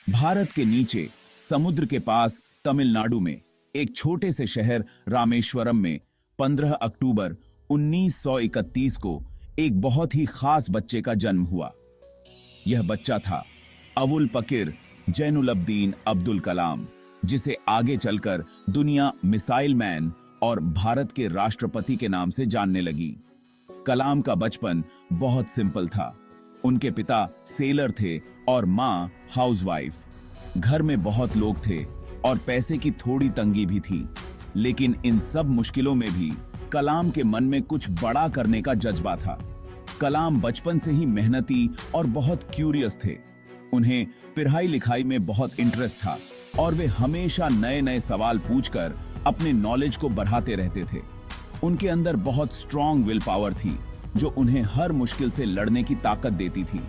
भारत के नीचे समुद्र के पास तमिलनाडु में एक छोटे से शहर रामेश्वरम में 15 अक्टूबर 1931 को एक बहुत ही खास बच्चे का जन्म हुआ। यह बच्चा था अवुल पकीर जैनुलब्दीन अब्दुल कलाम, जिसे आगे चलकर दुनिया मिसाइल मैन और भारत के राष्ट्रपति के नाम से जानने लगी। कलाम का बचपन बहुत सिंपल था। उनके पिता सेलर थे और मां हाउसवाइफ। घर में बहुत लोग थे और पैसे की थोड़ी तंगी भी थी, लेकिन इन सब मुश्किलों में भी कलाम के मन में कुछ बड़ा करने का जज्बा था। कलाम बचपन से ही मेहनती और बहुत क्यूरियस थे। उन्हें पढ़ाई लिखाई में बहुत इंटरेस्ट था और वे हमेशा नए नए सवाल पूछकर अपने नॉलेज को बढ़ाते रहते थे। उनके अंदर बहुत स्ट्रॉन्ग विल पावर थी जो उन्हें हर मुश्किल से लड़ने की ताकत देती थी।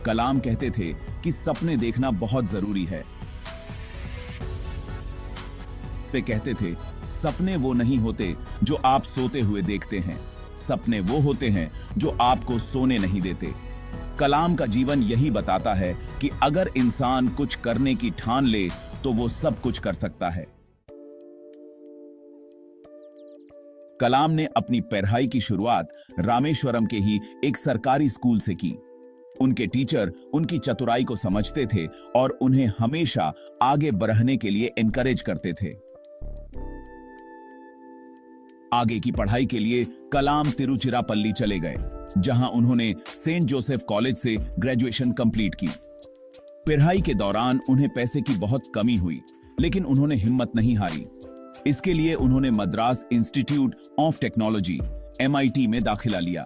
कलाम कहते थे कि सपने देखना बहुत जरूरी है। वे कहते थे, सपने वो नहीं होते जो आप सोते हुए देखते हैं, सपने वो होते हैं जो आपको सोने नहीं देते। कलाम का जीवन यही बताता है कि अगर इंसान कुछ करने की ठान ले तो वो सब कुछ कर सकता है। कलाम ने अपनी पढ़ाई की शुरुआत रामेश्वरम के ही एक सरकारी स्कूल से की। उनके टीचर उनकी चतुराई को समझते थे और उन्हें हमेशा आगे बढ़ने के लिए एनकरेज करते थे। आगे की पढ़ाई के लिए कलाम तिरुचिरापल्ली चले गए, जहां उन्होंने सेंट जोसेफ कॉलेज से ग्रेजुएशन कंप्लीट की। पढ़ाई के दौरान उन्हें पैसे की बहुत कमी हुई, लेकिन उन्होंने हिम्मत नहीं हारी। इसके लिए उन्होंने Madras institute of technology MIT में दाखिला लिया।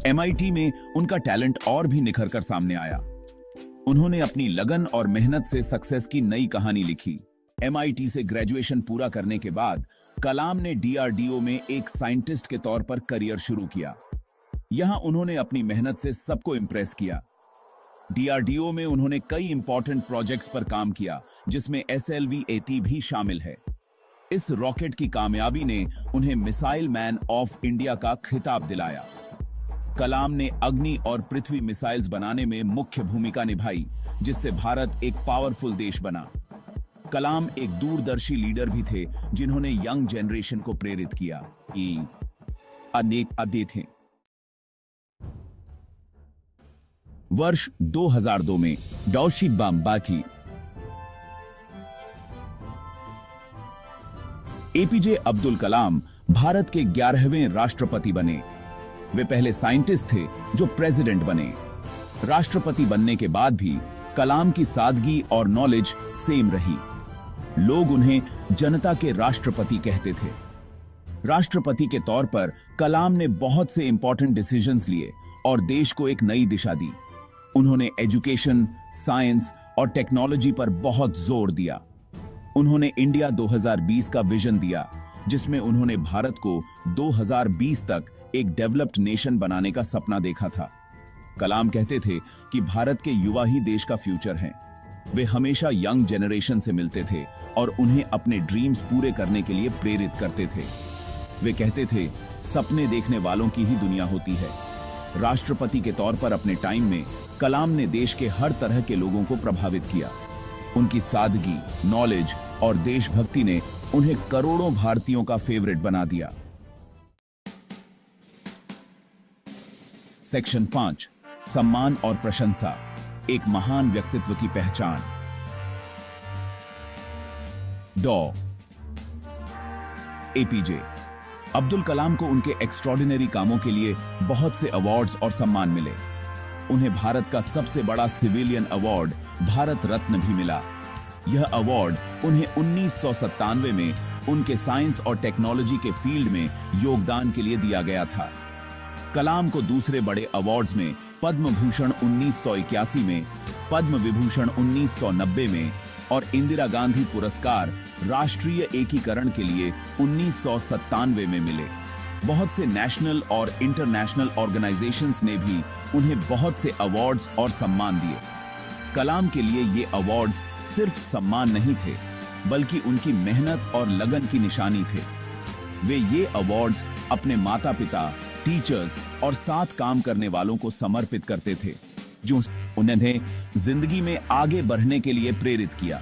MIT में उनका टैलेंट और भी निखर कर सामने आया। उन्होंने अपनी लगन और मेहनत से सक्सेस की नई कहानी लिखी। MIT से ग्रेजुएशन पूरा करने के बाद कलाम ने DRDO में एक साइंटिस्ट के तौर पर करियर शुरू किया। यहां उन्होंने अपनी मेहनत से सबको इंप्रेस किया। DRDO में उन्होंने कई इंपॉर्टेंट प्रोजेक्ट्स पर काम किया, जिसमें SLV-80 भी शामिल है। इस रॉकेट की कामयाबी ने उन्हें मिसाइल मैन ऑफ इंडिया का खिताब दिलाया। कलाम ने अग्नि और पृथ्वी मिसाइल्स बनाने में मुख्य भूमिका निभाई, जिससे भारत एक पावरफुल देश बना। कलाम एक दूरदर्शी लीडर भी थे, जिन्होंने यंग जनरेशन को प्रेरित किया कि अनेक अदे थे। वर्ष 2002 में डॉशी बाम्बाकी APJ अब्दुल कलाम भारत के 11वें राष्ट्रपति बने। वे पहले साइंटिस्ट थे जो प्रेसिडेंट बने। राष्ट्रपति बनने के बाद भी कलाम की सादगी और नॉलेज सेम रही। लोग उन्हें जनता के राष्ट्रपति कहते थे। राष्ट्रपति के तौर पर कलाम ने बहुत से इंपॉर्टेंट डिसीजंस लिए और देश को एक नई दिशा दी। उन्होंने एजुकेशन, साइंस और टेक्नोलॉजी पर बहुत जोर दिया। उन्होंने इंडिया 2020 का विजन दिया, जिसमें उन्होंने भारत को 2020 तक एक डेवलप्ड नेशन बनाने का सपना देखा था। कलाम कहते थे कि भारत के युवा ही देश का फ्यूचर हैं। वे हमेशा यंग जनरेशन से मिलते थे और उन्हें अपने ड्रीम्स पूरे करने के लिए प्रेरित करते थे। वे कहते थे, सपने देखने वालों की ही दुनिया होती है। राष्ट्रपति के तौर पर अपने टाइम में कलाम ने देश के हर तरह के लोगों को प्रभावित किया। उनकी सादगी, नॉलेज और देशभक्ति ने उन्हें करोड़ों भारतीयों का फेवरेट बना दिया। सेक्शन 5, सम्मान और प्रशंसा, एक महान व्यक्तित्व की पहचान। डॉ APJ अब्दुल कलाम को उनके एक्स्ट्रॉर्डिनरी कामों के लिए बहुत से अवार्ड्स और सम्मान मिले। उन्हें भारत का सबसे बड़ा सिविलियन अवार्ड भारत रत्न भी मिला। यह अवार्ड उन्हें 1997 में उनके साइंस और टेक्नोलॉजी के फील्ड में योगदान के लिए दिया गया था। कलाम को दूसरे बड़े अवार्ड्स में पद्म भूषण 1981 में, पद्म विभूषण 1990 में और इंदिरा गांधी पुरस्कार राष्ट्रीय एकीकरण के लिए 1997 में मिले। बहुत से नेशनल और इंटरनेशनल ऑर्गेनाइजेशंस ने भी उन्हें बहुत से अवार्ड्स और सम्मान दिए। कलाम के लिए ये अवार्ड्स सिर्फ सम्मान नहीं थे, बल्कि उनकी मेहनत और लगन की निशानी थे। वे ये अवार्ड्स अपने माता पिता, टीचर्स और साथ काम करने वालों को समर्पित करते थे। जो उन्हें जिंदगी में आगे बढ़ने के लिए प्रेरित किया।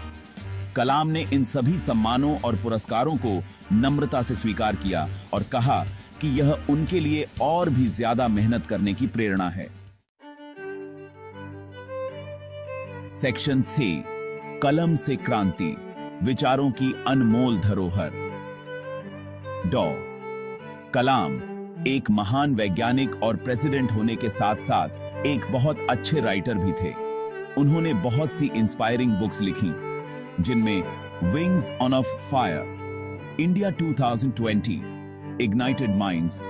कलाम ने इन सभी सम्मानों और पुरस्कारों को नम्रता से स्वीकार किया और कहा कि यह उनके लिए और भी ज्यादा मेहनत करने की प्रेरणा है। सेक्शन 6, कलम से क्रांति, विचारों की अनमोल धरोहर। डॉ कलाम एक महान वैज्ञानिक और प्रेसिडेंट होने के साथ साथ एक बहुत अच्छे राइटर भी थे। उन्होंने बहुत सी इंस्पायरिंग बुक्स लिखी, जिनमें wings on off fire, India 2020, ignited minds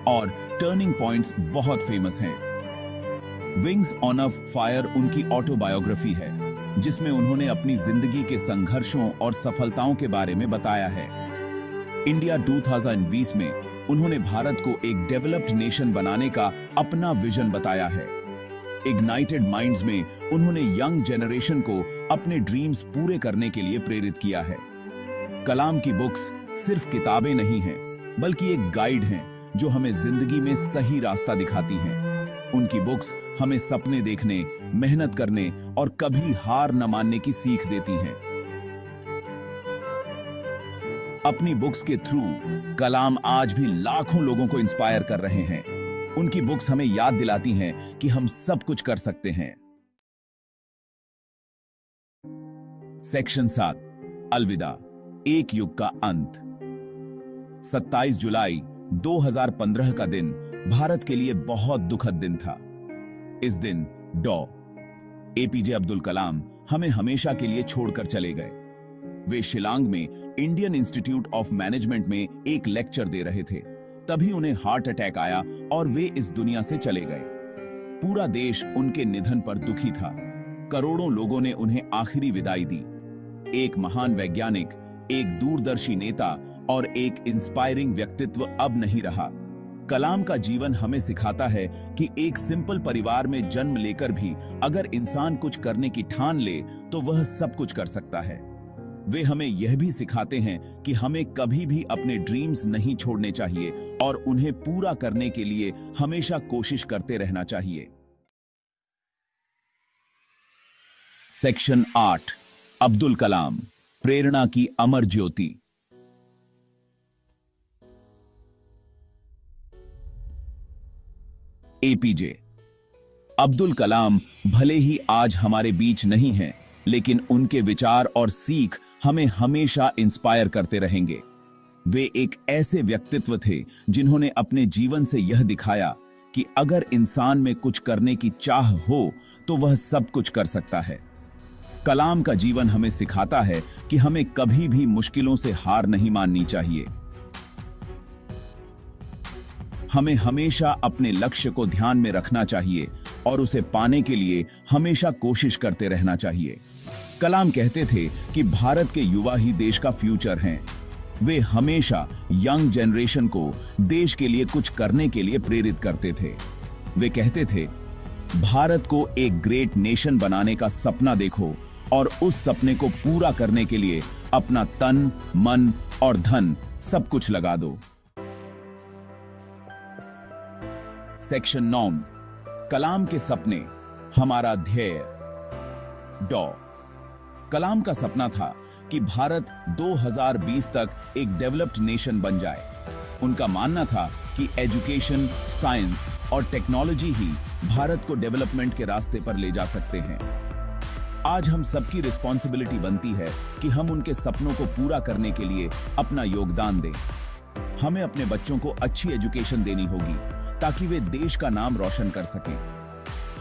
और टर्निंग पॉइंट्स बहुत फेमस हैं। विंग्स ऑन ऑफ फायर उनकी ऑटोबायोग्राफी है, जिसमें उन्होंने अपनी जिंदगी के संघर्षों और सफलताओं के बारे में बताया है। इंडिया 2020 में उन्होंने भारत को एक डेवलप्ड नेशन बनाने का अपना विजन बताया है। इग्नाइटेड माइंड्स में उन्होंने यंग जनरेशन को अपने ड्रीम्स पूरे करने के लिए प्रेरित किया है। कलाम की बुक्स सिर्फ किताबें नहीं हैं, बल्कि एक गाइड हैं जो हमें जिंदगी में सही रास्ता दिखाती हैं। उनकी बुक्स हमें सपने देखने, मेहनत करने और कभी हार न मानने की सीख देती हैं। अपनी बुक्स के थ्रू कलाम आज भी लाखों लोगों को इंस्पायर कर रहे हैं। उनकी बुक्स हमें याद दिलाती हैं कि हम सब कुछ कर सकते हैं। सेक्शन 7, अलविदा, एक युग का अंत। 27 जुलाई 2015 का दिन भारत के लिए बहुत दुखद दिन था। इस दिन डॉ एपीजे अब्दुल कलाम हमें हमेशा के लिए छोड़कर चले गए। वे शिलांग में इंडियन इंस्टीट्यूट ऑफ मैनेजमेंट में एक लेक्चर दे रहे थे। तभी उन्हें हार्ट अटैक आया और वे इस दुनिया से चले गए। पूरा देश उनके निधन पर दुखी था। करोड़ों लोगों ने उन्हें आखिरी विदाई दी। एक महान वैज्ञानिक, एक दूरदर्शी नेता और एक इंस्पायरिंग व्यक्तित्व अब नहीं रहा। कलाम का जीवन हमें सिखाता है कि एक सिंपल परिवार में जन्म लेकर भी अगर इंसान कुछ करने की ठान ले तो वह सब कुछ कर सकता है। वे हमें यह भी सिखाते हैं कि हमें कभी भी अपने ड्रीम्स नहीं छोड़ने चाहिए और उन्हें पूरा करने के लिए हमेशा कोशिश करते रहना चाहिए। सेक्शन 8, अब्दुल कलाम, प्रेरणा की अमर ज्योति। एपीजे अब्दुल कलाम भले ही आज हमारे बीच नहीं हैं, लेकिन उनके विचार और सीख हमें हमेशा इंस्पायर करते रहेंगे। वे एक ऐसे व्यक्तित्व थे जिन्होंने अपने जीवन से यह दिखाया कि अगर इंसान में कुछ करने की चाह हो तो वह सब कुछ कर सकता है। कलाम का जीवन हमें सिखाता है कि हमें कभी भी मुश्किलों से हार नहीं माननी चाहिए। हमें हमेशा अपने लक्ष्य को ध्यान में रखना चाहिए और उसे पाने के लिए हमेशा कोशिश करते रहना चाहिए। कलाम कहते थे कि भारत के युवा ही देश का फ्यूचर हैं। वे हमेशा यंग जनरेशन को देश के लिए कुछ करने के लिए प्रेरित करते थे। वे कहते थे, भारत को एक ग्रेट नेशन बनाने का सपना देखो और उस सपने को पूरा करने के लिए अपना तन, मन और धन सब कुछ लगा दो। सेक्शन 9, कलाम के सपने, हमारा ध्येय। डॉ कलाम का सपना था कि भारत 2020 तक एक डेवलप्ड नेशन बन जाए। उनका मानना था कि एजुकेशन, साइंस और टेक्नोलॉजी ही भारत को डेवलपमेंट के रास्ते पर ले जा सकते हैं। आज हम सबकी रिस्पॉन्सिबिलिटी बनती है कि हम उनके सपनों को पूरा करने के लिए अपना योगदान दें। हमें अपने बच्चों को अच्छी एजुकेशन देनी होगी ताकि वे देश का नाम रोशन कर सकें।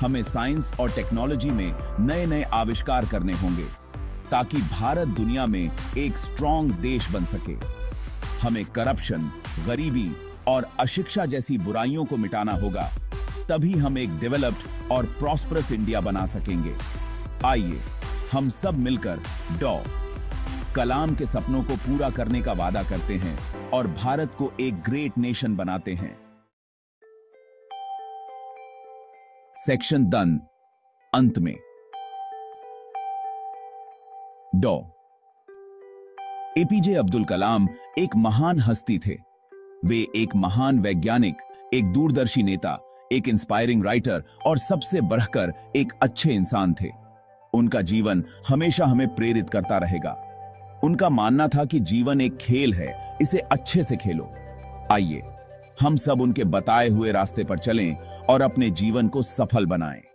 हमें साइंस और टेक्नोलॉजी में नए नए आविष्कार करने होंगे ताकि भारत दुनिया में एक स्ट्रॉन्ग देश बन सके। हमें करप्शन, गरीबी और अशिक्षा जैसी बुराइयों को मिटाना होगा, तभी हम एक डेवलप्ड और प्रॉस्परस इंडिया बना सकेंगे। आइए हम सब मिलकर डॉ कलाम के सपनों को पूरा करने का वादा करते हैं और भारत को एक ग्रेट नेशन बनाते हैं। सेक्शन 10, अंत में। डॉ एपीजे अब्दुल कलाम एक महान हस्ती थे। वे एक महान वैज्ञानिक, एक दूरदर्शी नेता, एक इंस्पायरिंग राइटर और सबसे बढ़कर एक अच्छे इंसान थे। उनका जीवन हमेशा हमें प्रेरित करता रहेगा। उनका मानना था कि जीवन एक खेल है, इसे अच्छे से खेलो। आइए हम सब उनके बताए हुए रास्ते पर चलें और अपने जीवन को सफल बनाएं।